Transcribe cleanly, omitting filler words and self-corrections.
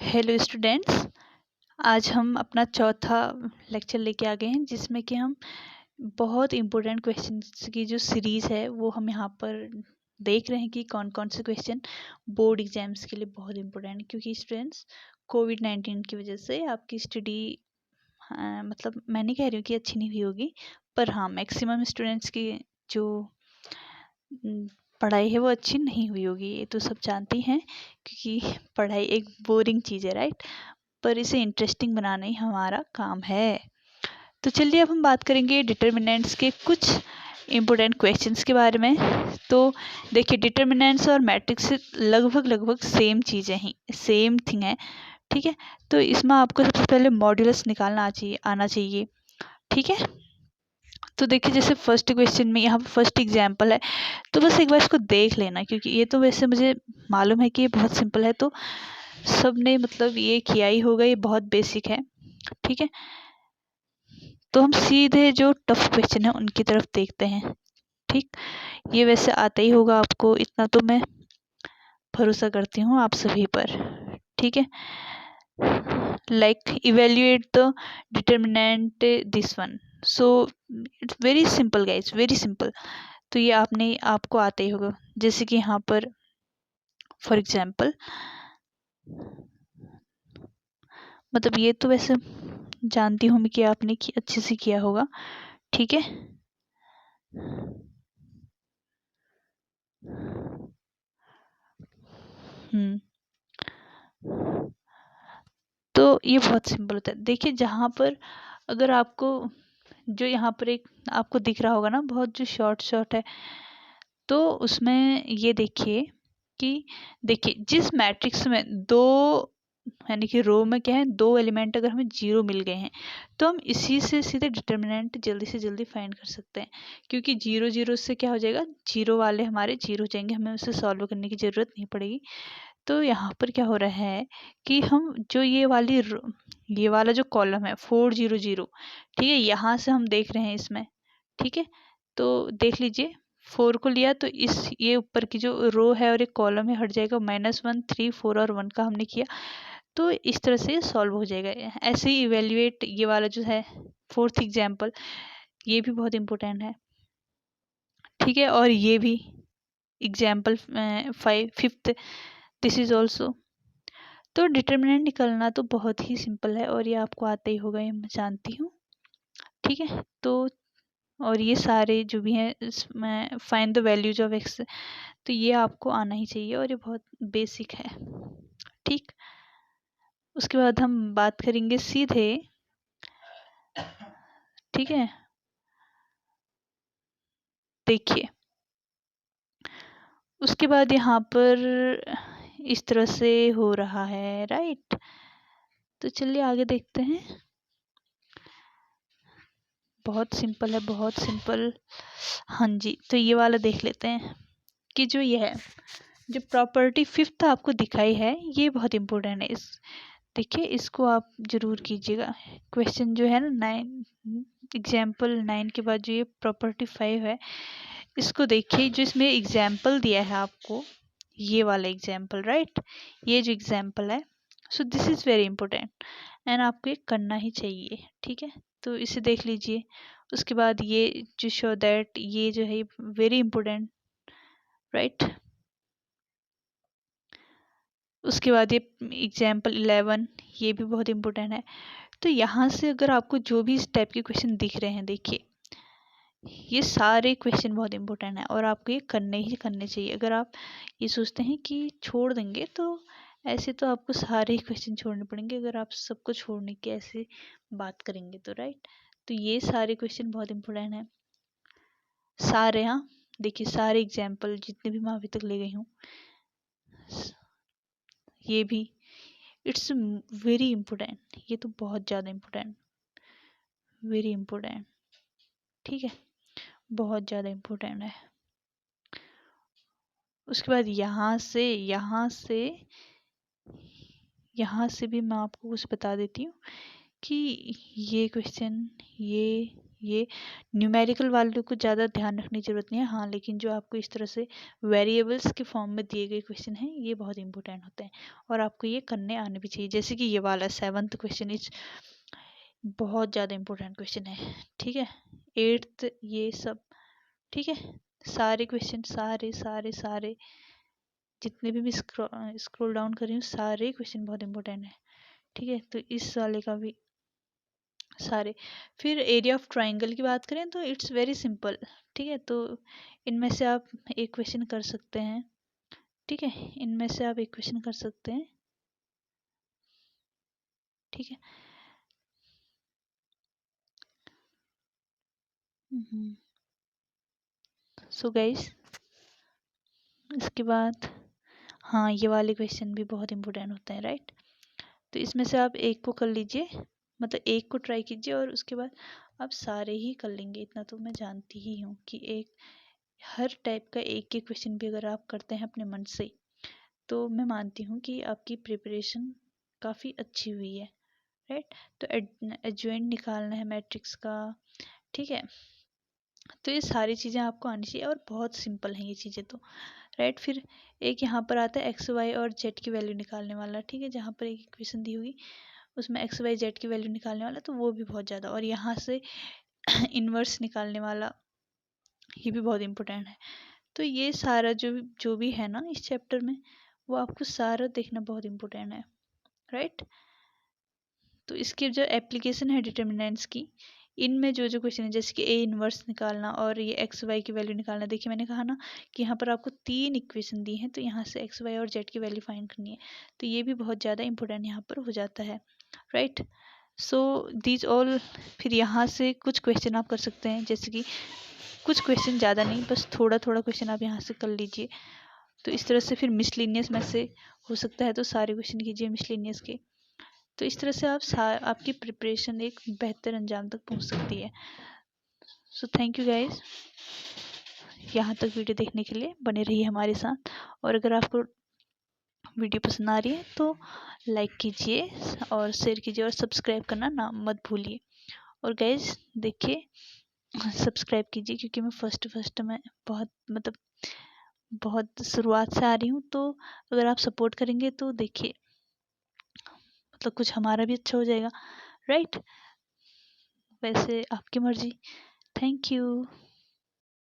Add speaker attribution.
Speaker 1: Hello students, आज हम अपना चौथा लेक्चर लेके आ गए हैं जिसमें कि हम बहुत इम्पोर्टेंट क्वेश्चंस की जो सीरीज़ है वो हम यहाँ पर देख रहे हैं कि कौन कौन से क्वेश्चन बोर्ड एग्जाम्स के लिए बहुत इम्पोर्टेंट है। क्योंकि स्टूडेंट्स कोविड-19 की वजह से आपकी स्टडी मतलब मैं नहीं कह रही हूँ कि अच्छी नहीं हुई होगी, पर हाँ मैक्सिमम स्टूडेंट्स की जो पढ़ाई है वो अच्छी नहीं हुई होगी, ये तो सब जानती हैं। क्योंकि पढ़ाई एक बोरिंग चीज़ है, राइट, पर इसे इंटरेस्टिंग बनाना ही हमारा काम है। तो चलिए अब हम बात करेंगे डिटर्मिनेंट्स के कुछ इम्पोर्टेंट क्वेश्चंस के बारे में। तो देखिए, डिटर्मिनेंट्स और मैट्रिक्स लगभग सेम चीज़ें ही, सेम थिंग है, ठीक है। तो इसमें आपको सबसे पहले मॉड्यूलस निकालना आना चाहिए, ठीक है। तो देखिए, जैसे फर्स्ट क्वेश्चन में यहाँ पर फर्स्ट एग्जाम्पल है, तो बस एक बार इसको देख लेना, क्योंकि ये तो वैसे मुझे मालूम है कि ये बहुत सिंपल है, तो सब ने मतलब ये किया ही होगा, ये बहुत बेसिक है, ठीक है। तो हम सीधे जो टफ क्वेश्चन है उनकी तरफ देखते हैं, ठीक। ये वैसे आता ही होगा आपको, इतना तो मैं भरोसा करती हूँ आप सभी पर, ठीक है। Like evaluate the determinant this one, so it's very simple guys, very simple. तो ये आपको आता ही होगा। जैसे कि यहाँ पर फॉर एग्जाम्पल, मतलब ये तो वैसे जानती हूँ मैं कि आपने अच्छे से किया होगा, ठीक है। तो ये बहुत सिंपल होता है। देखिए, जहाँ पर अगर आपको जो यहाँ पर एक आपको दिख रहा होगा ना, बहुत जो शॉर्ट है, तो उसमें ये देखिए कि देखिए जिस मैट्रिक्स में दो यानी कि रो में क्या है, दो एलिमेंट अगर हमें जीरो मिल गए हैं, तो हम इसी से सीधे डिटर्मिनेंट जल्दी से जल्दी फाइंड कर सकते हैं। क्योंकि जीरो जीरो से क्या हो जाएगा, जीरो वाले हमारे जीरो हो जाएंगे, हमें उसे सॉल्व करने की ज़रूरत नहीं पड़ेगी। तो यहाँ पर क्या हो रहा है कि हम जो ये वाला जो कॉलम है 400, ठीक है, यहाँ से हम देख रहे हैं इसमें, ठीक है। तो देख लीजिए, 4 को लिया तो इस ये ऊपर की जो रो है और एक कॉलम है हट जाएगा, -1 3 4 और 1 का हमने किया, तो इस तरह से सॉल्व हो जाएगा। ऐसे ही इवेल्युएट ये वाला जो है फोर्थ एग्जाम्पल, ये भी बहुत इम्पोर्टेंट है, ठीक है। और ये भी example fifth, this is also. तो डिटर्मिनेंट निकलना तो बहुत ही सिंपल है और ये आपको आता ही होगा, ये मैं जानती हूँ, ठीक है। तो और ये सारे जो भी हैं इसमें find the values of x, तो ये आपको आना ही चाहिए और ये बहुत बेसिक है, ठीक। उसके बाद हम बात करेंगे सीधे, ठीक है। देखिए, उसके बाद यहाँ पर इस तरह से हो रहा है, राइट। तो चलिए आगे देखते हैं। बहुत सिंपल है, बहुत सिंपल। हाँ जी, तो ये वाला देख लेते हैं कि जो ये है, जो प्रॉपर्टी फिफ्थ आपको दिखाई है, ये बहुत इम्पोर्टेंट है। देखिए, इसको आप जरूर कीजिएगा। क्वेश्चन जो है ना 9, एग्जाम्पल 9 के बाद जो ये प्रॉपर्टी 5 है, इसको देखिए। जो इसमें एग्जाम्पल दिया है आपको, ये वाला एग्जाम्पल, राइट, ये जो एग्जाम्पल है, so this is very important and आपको ये करना ही चाहिए, ठीक है। तो इसे देख लीजिए। उसके बाद ये जो शो दैट, ये जो है वेरी इंपॉर्टेंट, राइट। उसके बाद ये एग्जाम्पल 11, ये भी बहुत इंपॉर्टेंट है। तो यहाँ से अगर आपको जो भी इस टाइप के क्वेश्चन दिख रहे हैं, देखिए ये सारे क्वेश्चन बहुत इंपॉर्टेंट है और आपको ये करने ही करने चाहिए। अगर आप ये सोचते हैं कि छोड़ देंगे, तो ऐसे तो आपको सारे ही क्वेश्चन छोड़ने पड़ेंगे अगर आप सबको छोड़ने की ऐसे बात करेंगे, तो राइट। तो ये सारे क्वेश्चन बहुत इंपॉर्टेंट हैं, सारे। हाँ, देखिए सारे एग्जाम्पल जितने भी मैं अभी तक ले गई हूँ, ये भी इट्स वेरी इम्पोर्टेंट, ये तो बहुत ज़्यादा इम्पोर्टेंट, वेरी इम्पोर्टेंट, ठीक है, बहुत ज़्यादा इम्पोर्टेंट है। उसके बाद यहाँ से भी मैं आपको कुछ बता देती हूँ कि ये क्वेश्चन, ये न्यूमेरिकल वालों को ज़्यादा ध्यान रखने की ज़रूरत नहीं है। हाँ, लेकिन जो आपको इस तरह से वेरिएबल्स के फॉर्म में दिए गए क्वेश्चन हैं ये बहुत इंपॉर्टेंट होते हैं और आपको ये करने आने भी चाहिए। जैसे कि ये वाला 7th क्वेश्चन इज बहुत ज़्यादा इंपॉर्टेंट क्वेश्चन है, ठीक है। 8th ये सब, ठीक है। सारे क्वेश्चन सारे सारे सारे जितने भी मैं स्क्रॉल डाउन कर रही हूँ सारे क्वेश्चन बहुत इंपॉर्टेंट है, ठीक है। तो इस वाले का भी सारे। फिर एरिया ऑफ ट्राइंगल की बात करें तो इट्स वेरी सिंपल, ठीक है। तो इनमें से आप एक क्वेश्चन कर सकते हैं, ठीक है। इनमें से आप एक क्वेश्चन कर सकते हैं, ठीक है। सो गाइस, इसके बाद हाँ ये वाले क्वेश्चन भी बहुत इंपॉर्टेंट होते हैं, राइट। तो इसमें से आप एक को कर लीजिए, मतलब एक को ट्राई कीजिए और उसके बाद आप सारे ही कर लेंगे। इतना तो मैं जानती ही हूँ कि एक हर टाइप का एक एक क्वेश्चन भी अगर आप करते हैं अपने मन से तो मैं मानती हूँ कि आपकी प्रिपरेशन काफ़ी अच्छी हुई है, राइट। तो एडजॉइंट निकालना है मैट्रिक्स का, ठीक है। तो ये सारी चीज़ें आपको आनी चाहिए और बहुत सिंपल हैं ये चीज़ें तो, राइट। फिर एक यहाँ पर आता है एक्स वाई और जेड की वैल्यू निकालने वाला, ठीक है। जहाँ पर एक इक्वेशन दी होगी उसमें एक्स वाई जेड की वैल्यू निकालने वाला, तो वो भी बहुत ज़्यादा। और यहाँ से इन्वर्स निकालने वाला, ये भी बहुत इंपॉर्टेंट है। तो ये सारा जो भी है ना इस चैप्टर में वो आपको सारा देखना बहुत इंपॉर्टेंट है, राइट। तो इसकी जो एप्लीकेशन है डिटर्मिनेंट्स की, इनमें जो क्वेश्चन है जैसे कि ए इन्वर्स निकालना और ये एक्स वाई की वैल्यू निकालना, देखिए मैंने कहा ना कि यहाँ पर आपको 3 इक्वेशन दी हैं तो यहाँ से एक्स वाई और जेड की वैल्यू फाइंड करनी है। तो ये भी बहुत ज़्यादा इंपॉर्टेंट यहाँ पर हो जाता है, राइट। So these all. फिर यहाँ से कुछ क्वेश्चन आप कर सकते हैं, जैसे कि कुछ क्वेश्चन ज़्यादा नहीं, बस थोड़ा थोड़ा क्वेश्चन आप यहाँ से कर लीजिए। तो इस तरह से फिर मिसलिनियस में से हो सकता है तो सारे क्वेश्चन कीजिए मिसलिनियस के। तो इस तरह से आपकी प्रिपरेशन एक बेहतर अंजाम तक पहुँच सकती है। सो थैंक यू गाइज, यहाँ तक वीडियो देखने के लिए बने रहिए हमारे साथ। और अगर आपको वीडियो पसंद आ रही है तो लाइक कीजिए और शेयर कीजिए और सब्सक्राइब करना ना मत भूलिए। और गाइज देखिए सब्सक्राइब कीजिए क्योंकि मैं फर्स्ट में बहुत शुरुआत से आ रही हूँ, तो अगर आप सपोर्ट करेंगे तो देखिए मतलब कुछ हमारा भी अच्छा हो जाएगा, राइट। वैसे आपकी मर्जी। Thank you.